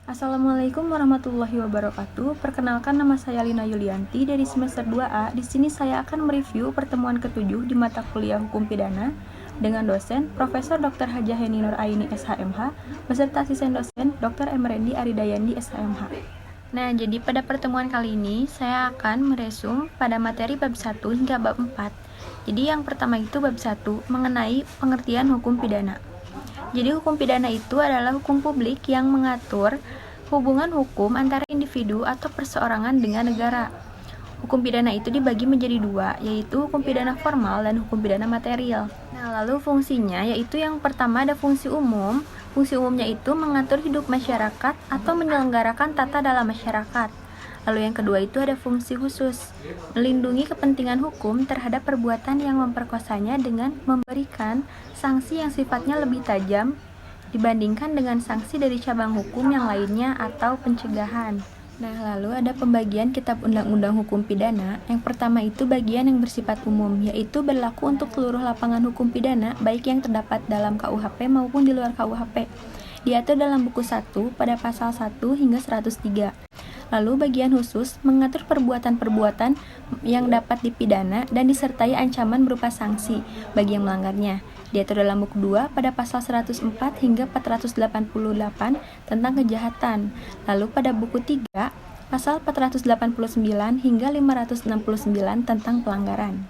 Assalamualaikum warahmatullahi wabarakatuh. Perkenalkan, nama saya Lina Yulianti dari semester 2A. Di sini saya akan mereview pertemuan ke-7 di mata kuliah Hukum Pidana dengan dosen Profesor Dr. Hajah Heni Nur Aini SHMH beserta asisten dosen Dr. Emrendi Aridayandi SHMH. Nah, jadi pada pertemuan kali ini saya akan meresum pada materi bab 1 hingga bab 4. Jadi yang pertama itu bab 1 mengenai pengertian hukum pidana. Jadi hukum pidana itu adalah hukum publik yang mengatur hubungan hukum antara individu atau perseorangan dengan negara. Hukum pidana itu dibagi menjadi dua, yaitu hukum pidana formal dan hukum pidana material. Nah, lalu fungsinya yaitu yang pertama ada fungsi umum. Fungsi umumnya itu mengatur hidup masyarakat atau menyelenggarakan tata dalam masyarakat. Lalu yang kedua itu ada fungsi khusus, melindungi kepentingan hukum terhadap perbuatan yang memperkosanya dengan memberikan sanksi yang sifatnya lebih tajam dibandingkan dengan sanksi dari cabang hukum yang lainnya atau pencegahan. Nah, lalu ada pembagian kitab undang-undang hukum pidana. Yang pertama itu bagian yang bersifat umum, yaitu berlaku untuk seluruh lapangan hukum pidana, baik yang terdapat dalam KUHP maupun di luar KUHP. Diatur dalam buku 1 pada pasal 1 hingga 103. Lalu bagian khusus mengatur perbuatan-perbuatan yang dapat dipidana dan disertai ancaman berupa sanksi bagi yang melanggarnya. Diatur dalam buku 2 pada pasal 104 hingga 488 tentang kejahatan. Lalu pada buku 3 pasal 489 hingga 569 tentang pelanggaran.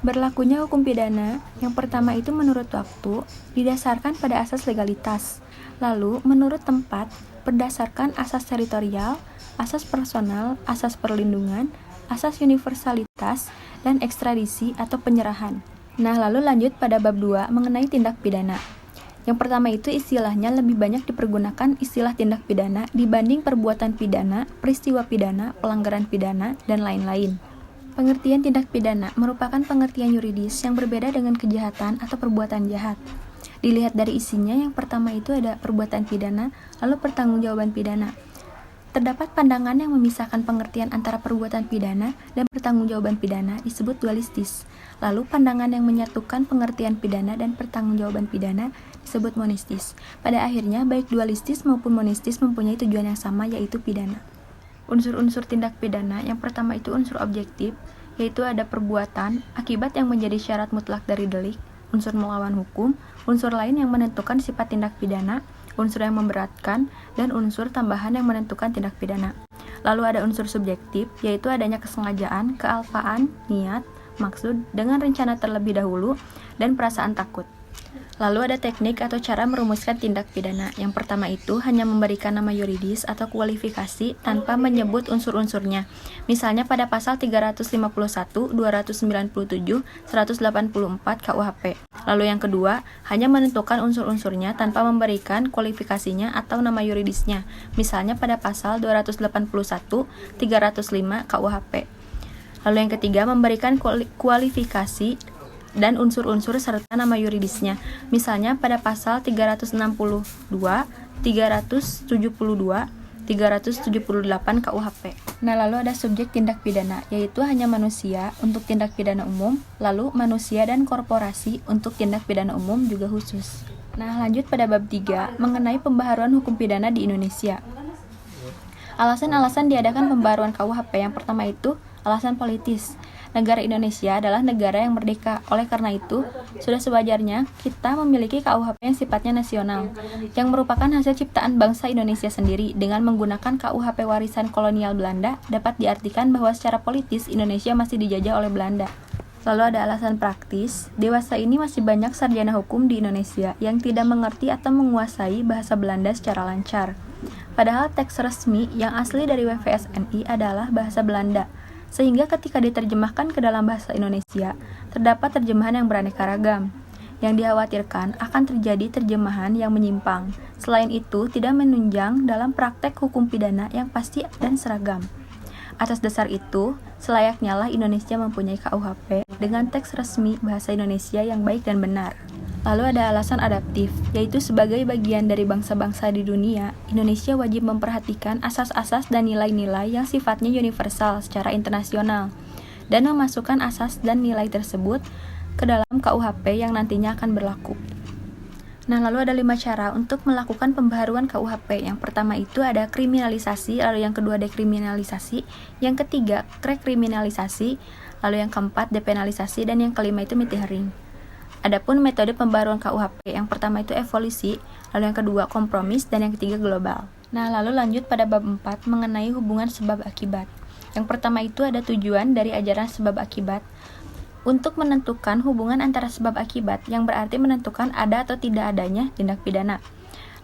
Berlakunya hukum pidana, yang pertama itu menurut waktu, didasarkan pada asas legalitas. Lalu menurut tempat, berdasarkan asas teritorial, asas personal, asas perlindungan, asas universalitas, dan ekstradisi atau penyerahan. Nah, lalu lanjut pada bab 2 mengenai tindak pidana. Yang pertama itu istilahnya lebih banyak dipergunakan istilah tindak pidana dibanding perbuatan pidana, peristiwa pidana, pelanggaran pidana, dan lain-lain. Pengertian tindak pidana merupakan pengertian yuridis yang berbeda dengan kejahatan atau perbuatan jahat. Dilihat dari isinya, yang pertama itu ada perbuatan pidana, lalu pertanggungjawaban pidana. Terdapat pandangan yang memisahkan pengertian antara perbuatan pidana dan pertanggungjawaban pidana disebut dualistis. Lalu pandangan yang menyatukan pengertian pidana dan pertanggungjawaban pidana disebut monistis. Pada akhirnya, baik dualistis maupun monistis mempunyai tujuan yang sama, yaitu pidana. Unsur-unsur tindak pidana yang pertama itu unsur objektif, yaitu ada perbuatan, akibat yang menjadi syarat mutlak dari delik, unsur melawan hukum, unsur lain yang menentukan sifat tindak pidana, unsur yang memberatkan, dan unsur tambahan yang menentukan tindak pidana. Lalu ada unsur subjektif, yaitu adanya kesengajaan, kealpaan, niat, maksud, dengan rencana terlebih dahulu, dan perasaan takut. Lalu ada teknik atau cara merumuskan tindak pidana. Yang pertama itu hanya memberikan nama yuridis atau kualifikasi tanpa menyebut unsur-unsurnya. Misalnya pada pasal 351, 297, 184 KUHP. Lalu yang kedua, hanya menentukan unsur-unsurnya tanpa memberikan kualifikasinya atau nama yuridisnya. Misalnya pada pasal 281, 305 KUHP. Lalu yang ketiga, memberikan kualifikasi dan unsur-unsur serta nama yuridisnya. Misalnya pada pasal 362, 372, 378 KUHP. Nah, lalu ada subjek tindak pidana, yaitu hanya manusia untuk tindak pidana umum, lalu manusia dan korporasi untuk tindak pidana umum juga khusus. Nah, lanjut pada bab 3 mengenai pembaharuan hukum pidana di Indonesia. Alasan-alasan diadakan pembaharuan KUHP yang pertama itu alasan politis. Negara Indonesia adalah negara yang merdeka. Oleh karena itu, sudah sewajarnya kita memiliki KUHP yang sifatnya nasional, yang merupakan hasil ciptaan bangsa Indonesia sendiri. Dengan menggunakan KUHP warisan kolonial Belanda, dapat diartikan bahwa secara politis Indonesia masih dijajah oleh Belanda. Lalu ada alasan praktis. Dewasa ini masih banyak sarjana hukum di Indonesia yang tidak mengerti atau menguasai bahasa Belanda secara lancar. Padahal teks resmi yang asli dari WVSNI adalah bahasa Belanda. Sehingga ketika diterjemahkan ke dalam bahasa Indonesia, terdapat terjemahan yang beraneka ragam. Yang dikhawatirkan akan terjadi terjemahan yang menyimpang. Selain itu, tidak menunjang dalam praktek hukum pidana yang pasti dan seragam. Atas dasar itu, selayaknya lah Indonesia mempunyai KUHP dengan teks resmi bahasa Indonesia yang baik dan benar. Lalu ada alasan adaptif, yaitu sebagai bagian dari bangsa-bangsa di dunia, Indonesia wajib memperhatikan asas-asas dan nilai-nilai yang sifatnya universal secara internasional, dan memasukkan asas dan nilai tersebut ke dalam KUHP yang nantinya akan berlaku. Nah, lalu ada 5 cara untuk melakukan pembaharuan KUHP. Yang pertama itu ada kriminalisasi, lalu yang kedua dekriminalisasi, yang ketiga rekriminalisasi, lalu yang keempat depenalisasi, dan yang kelima itu miti hearing. Adapun metode pembaharuan KUHP, yang pertama itu evolusi, lalu yang kedua kompromis, dan yang ketiga global. Nah, lalu lanjut pada bab 4 mengenai hubungan sebab akibat. Yang pertama itu ada tujuan dari ajaran sebab akibat untuk menentukan hubungan antara sebab akibat, yang berarti menentukan ada atau tidak adanya tindak pidana.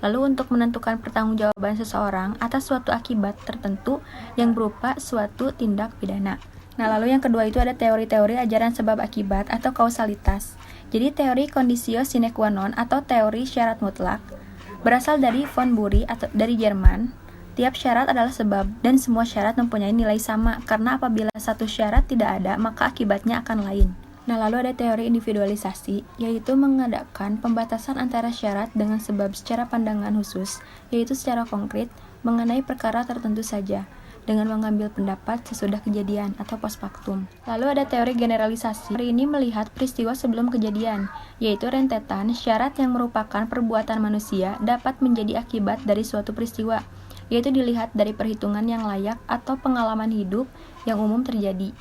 Lalu untuk menentukan pertanggungjawaban seseorang atas suatu akibat tertentu yang berupa suatu tindak pidana. Nah, lalu yang kedua itu ada teori-teori ajaran sebab akibat atau kausalitas. Jadi teori conditio sine qua non atau teori syarat mutlak berasal dari von Bury atau dari Jerman. Tiap syarat adalah sebab dan semua syarat mempunyai nilai sama karena apabila satu syarat tidak ada maka akibatnya akan lain. Nah, lalu ada teori individualisasi, yaitu mengadakan pembatasan antara syarat dengan sebab secara pandangan khusus, yaitu secara konkret mengenai perkara tertentu saja, dengan mengambil pendapat sesudah kejadian atau post factum. Lalu ada teori generalisasi. Teori ini melihat peristiwa sebelum kejadian, yaitu rentetan syarat yang merupakan perbuatan manusia dapat menjadi akibat dari suatu peristiwa, yaitu dilihat dari perhitungan yang layak atau pengalaman hidup yang umum terjadi.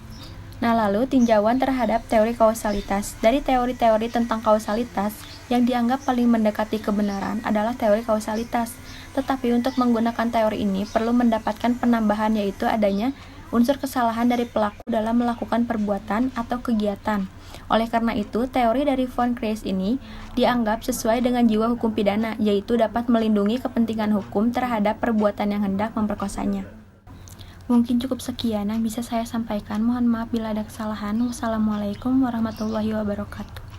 Nah, lalu tinjauan terhadap teori kausalitas. Dari teori-teori tentang kausalitas, yang dianggap paling mendekati kebenaran adalah teori kausalitas. Tetapi untuk menggunakan teori ini perlu mendapatkan penambahan, yaitu adanya unsur kesalahan dari pelaku dalam melakukan perbuatan atau kegiatan. Oleh karena itu, teori dari von Kreis ini dianggap sesuai dengan jiwa hukum pidana, yaitu dapat melindungi kepentingan hukum terhadap perbuatan yang hendak memperkosanya. Mungkin cukup sekian yang bisa saya sampaikan. Mohon maaf bila ada kesalahan. Wassalamualaikum warahmatullahi wabarakatuh.